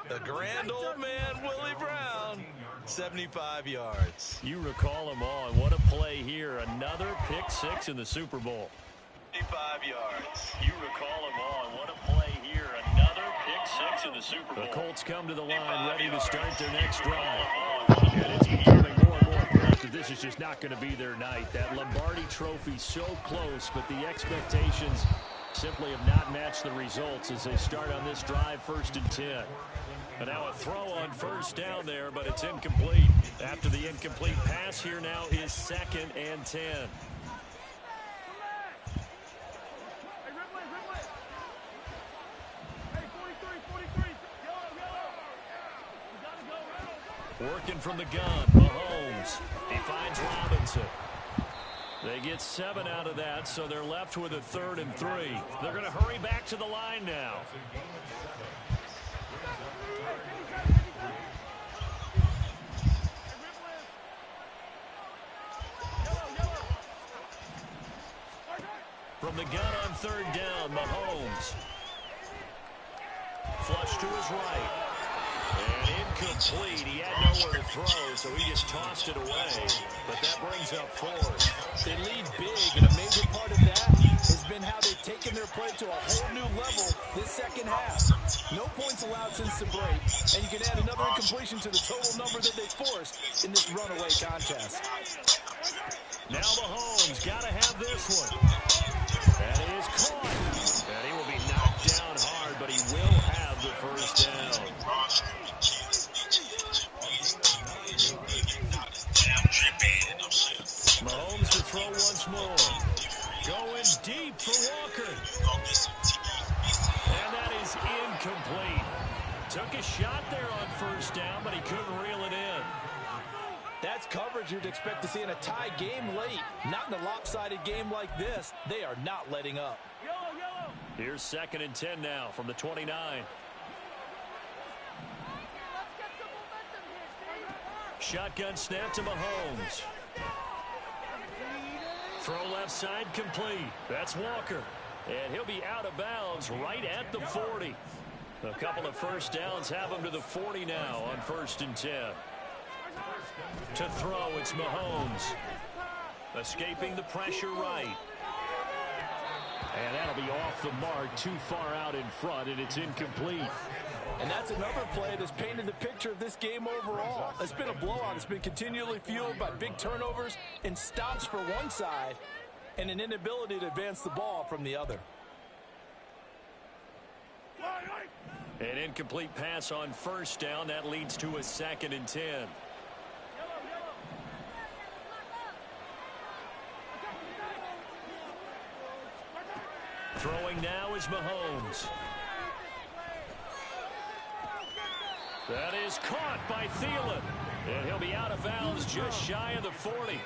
The grand old man, Willie Brown, 75 yards. You recall them all. What a play here. Another pick six in the Super Bowl. 75 yards. You recall them all. What a play here. Another pick six in the Super Bowl. The Colts come to the line ready to start their next drive. And it's becoming more and more apparent that this is just not going to be their night. That Lombardi trophy so close, but the expectations simply have not matched the results as they start on this drive, 1st and 10. And now a throw on first down there, but it's incomplete. After the incomplete pass, here now is 2nd and 10. Working from the gun, Mahomes. He finds Robinson. They get 7 out of that, so they're left with a 3rd and 3. They're going to hurry back to the line now. From the gun on 3rd down, Mahomes. Flush to his right. And incomplete. He had nowhere to throw, so he just tossed it away. But that brings up 4th. They lead big, and a major part of that has been how they've taken their play to a whole new level this second half. No points allowed since the break, and you can add another incompletion to the total number that they forced in this runaway contest. Now Mahomes got to have this one. That is caught. And he will be knocked down hard, but he will have the first down. Mahomes to throw once more. Going deep for Walker. And that is incomplete. Took a shot there on first down, but he couldn't reel it in. That's coverage you'd expect to see in a tie game late. Not in a lopsided game like this. They are not letting up. Here's 2nd and 10 now from the 29. Shotgun snap to Mahomes. Throw left side complete. That's Walker. And he'll be out of bounds right at the 40. A couple of first downs have him to the 40 now on 1st and 10. To throw, it's Mahomes. Escaping the pressure right. And that'll be off the mark, too far out in front, and it's incomplete. And that's another play that's painted the picture of this game overall. It's been a blowout. It's been continually fueled by big turnovers and stops for one side and an inability to advance the ball from the other. An incomplete pass on first down. That leads to a 2nd and 10. Throwing now is Mahomes. That is caught by Thielen. And he'll be out of bounds just shy of the 40.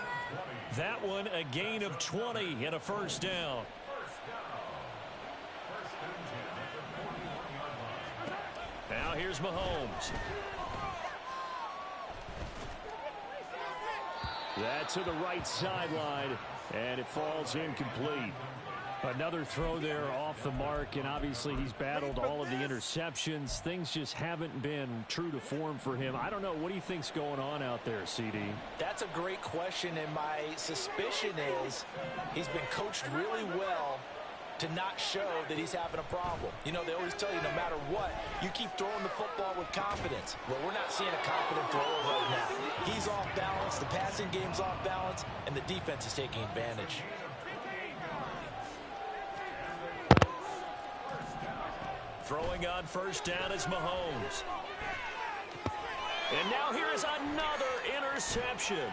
That one a gain of 20 and a first down. Now here's Mahomes. That's to the right sideline, and it falls incomplete. Another throw there off the mark, and obviously he's battled all of the interceptions. Things just haven't been true to form for him. I don't know. What do you think's going on out there, CD? That's a great question, and my suspicion is he's been coached really well to not show that he's having a problem. You know, they always tell you no matter what, you keep throwing the football with confidence. Well, we're not seeing a confident thrower right now. He's off balance, the passing game's off balance, and the defense is taking advantage. Throwing on first down is Mahomes. And now here is another interception.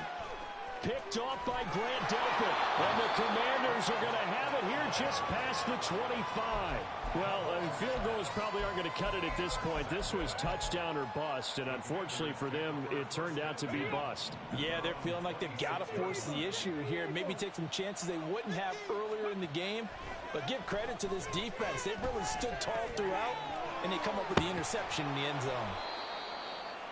Picked off by Grant Delpit. And the Commanders are going to have it here just past the 25. Well, field goals probably aren't going to cut it at this point. This was touchdown or bust, and unfortunately for them, it turned out to be bust. Yeah, they're feeling like they've got to force the issue here. Maybe take some chances they wouldn't have earlier in the game. But give credit to this defense. They've really stood tall throughout, and they come up with the interception in the end zone.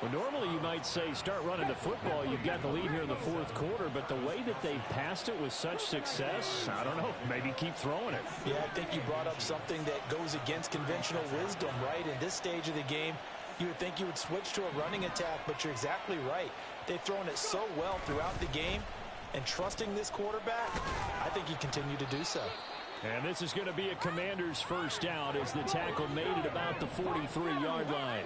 Well, normally you might say start running the football. You've got the lead here in the fourth quarter, but the way that they passed it with such success, I don't know, maybe keep throwing it. Yeah, I think you brought up something that goes against conventional wisdom, right? In this stage of the game, You would think you would switch to a running attack, but you're exactly right. They've thrown it so well throughout the game, and trusting this quarterback, I think he continued to do so. And this is going to be a Commanders first down as the tackle made it about the 43-yard line.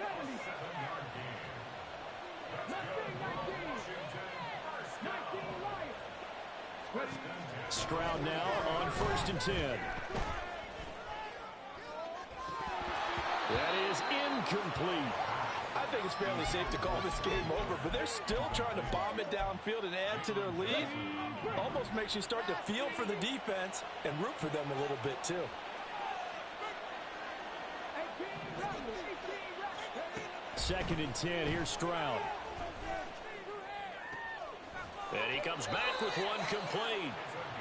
Stroud now on 1st and 10. That is incomplete. I think it's fairly safe to call this game over, but they're still trying to bomb it downfield and add to their lead. Almost makes you start to feel for the defense and root for them a little bit too. Second and 10, here's Stroud. And he comes back with one complete.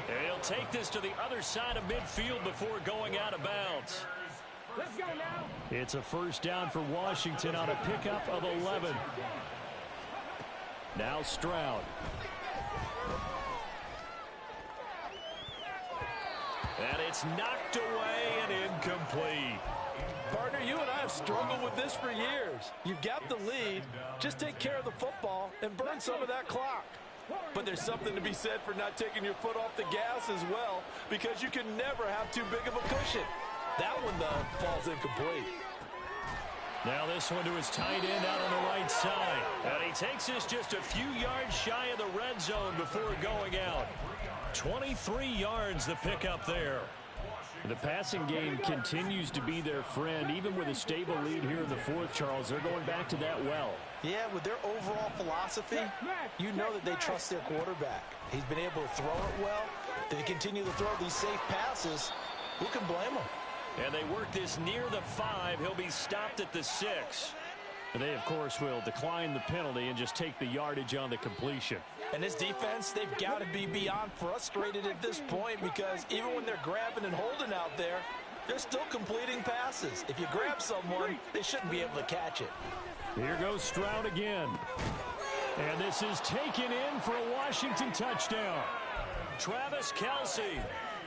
And he'll take this to the other side of midfield before going out of bounds. Let's go now. It's a first down for Washington on a pickup of 11. Now Stroud. And it's knocked away and incomplete. Partner, you and I have struggled with this for years. You've got the lead. Just take care of the football and burn some of that clock. But there's something to be said for not taking your foot off the gas as well, because you can never have too big of a cushion. That one, though, falls incomplete. Now this one to his tight end out on the right side. And he takes this just a few yards shy of the red zone before going out. 23 yards the pickup there. The passing game continues to be their friend, even with a stable lead here in the fourth, Charles. They're going back to that well. Yeah, with their overall philosophy, you know that they trust their quarterback. He's been able to throw it well. They continue to throw these safe passes. Who can blame them? And they work this near the 5. He'll be stopped at the 6. They, of course, will decline the penalty and just take the yardage on the completion. And this defense, they've got to be beyond frustrated at this point, because even when they're grabbing and holding out there, they're still completing passes. If you grab someone, they shouldn't be able to catch it. Here goes Stroud again. And this is taken in for a Washington touchdown. Travis Kelce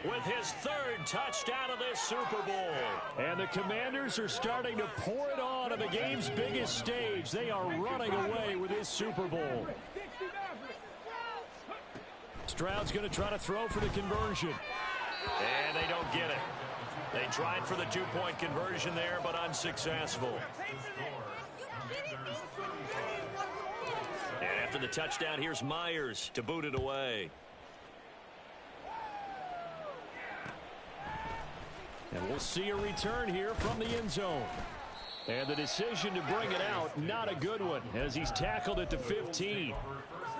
with his 3rd touchdown of this Super Bowl. And the Commanders are starting to pour it on the game's biggest stage. They are running away with this Super Bowl. Stroud's going to try to throw for the conversion. And they don't get it. They tried for the 2-point conversion there, but unsuccessful. And after the touchdown, here's Myers to boot it away. And we'll see a return here from the end zone. And the decision to bring it out, not a good one, as he's tackled at the 15.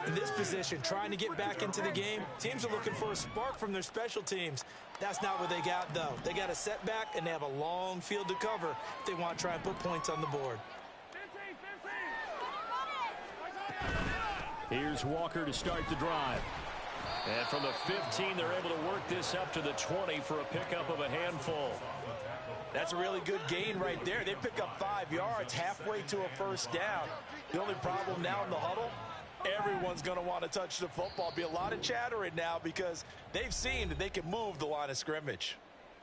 In this position, trying to get back into the game, teams are looking for a spark from their special teams. That's not what they got, though. They got a setback, and they have a long field to cover if they want to try and put points on the board. Here's Walker to start the drive. And from the 15, they're able to work this up to the 20 for a pickup of a handful. That's a really good gain right there. They pick up 5 yards halfway to a first down. The only problem now in the huddle, everyone's going to want to touch the football. Be a lot of chattering now because they've seen that they can move the line of scrimmage.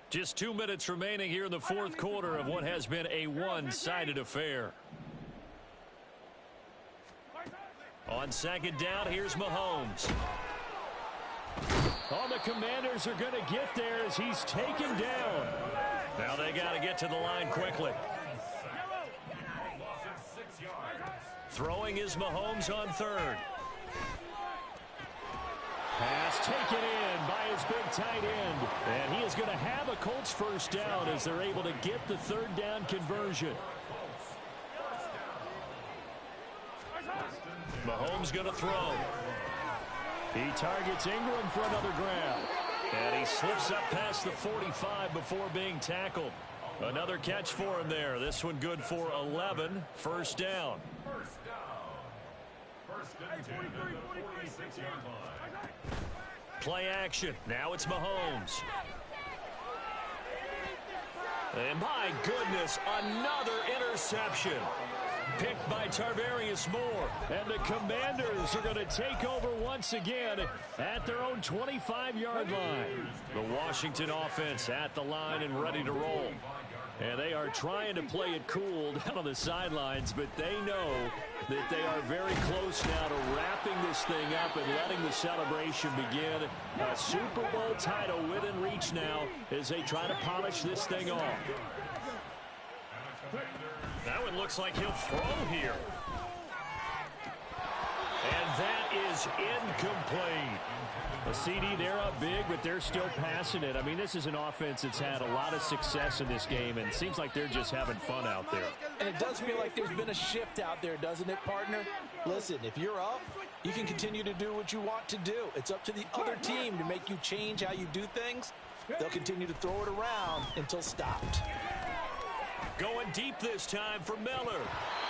Just 2 minutes remaining here in the fourth quarter of what has been a one-sided affair. On 2nd down, here's Mahomes. Oh, the Commanders are going to get there as he's taken down. Now they got to get to the line quickly. Throwing is Mahomes on 3rd. Pass taken in by his big tight end. And he is going to have a Colts first down as they're able to get the 3rd down conversion. Mahomes going to throw. He targets Ingram for another grab. And he slips up past the 45 before being tackled. Another catch for him there. This one good for 11. First down. Play action. Now it's Mahomes. And my goodness, another interception. Picked by Tarvarius Moore. And the Commanders are going to take over once again at their own 25-yard line. The Washington offense at the line and ready to roll. And they are trying to play it cool down on the sidelines, but they know that they are very close now to wrapping this thing up and letting the celebration begin. A Super Bowl title within reach now as they try to polish this thing off. That one looks like he'll throw here. And that is incomplete. A CD, they're up big, but they're still passing it. I mean, this is an offense that's had a lot of success in this game, and it seems like they're just having fun out there. And it does feel like there's been a shift out there, doesn't it, partner? Listen, if you're up, you can continue to do what you want to do. It's up to the other team to make you change how you do things. They'll continue to throw it around until stopped. Going deep this time for Miller.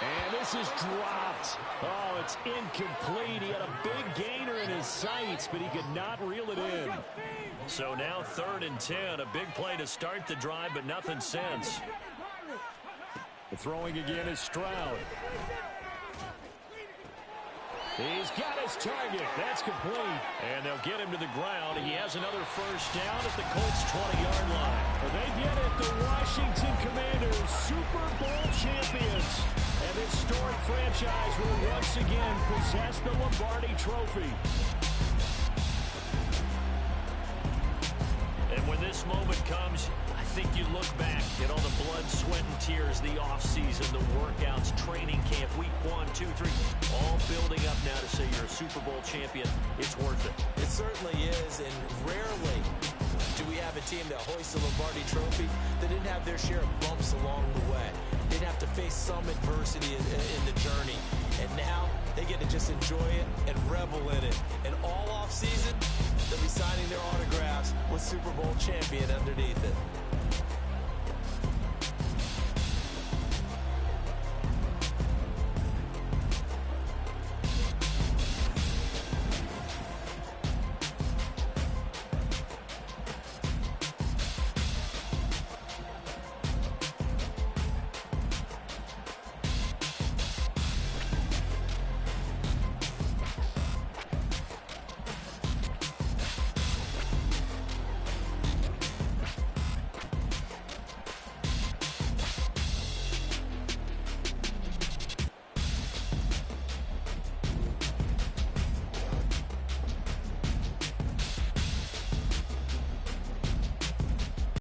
And this is dropped. Oh, it's incomplete. He had a big gainer in his sights, but he could not reel it in. So now 3rd and 10. A big play to start the drive, but nothing since. The throwing again is Stroud. He's got his target. That's complete. And they'll get him to the ground. He has another first down at the Colts' 20-yard line. Well, they get it. The Washington Commanders, Super Bowl champions. And this storied franchise will once again possess the Lombardi Trophy. And when this moment comes, I think you look back at all the blood, sweat, and tears, the offseason, the workouts, training camp, week 1, 2, 3, all building up now to say you're a Super Bowl champion. It's worth it. It certainly is, and rarely do we have a team that hoists the Lombardi Trophy that didn't have their share of bumps along the way. Didn't have to face some adversity in the journey. And now they get to just enjoy it and revel in it. And all offseason, they'll be signing their autographs with Super Bowl champion underneath it.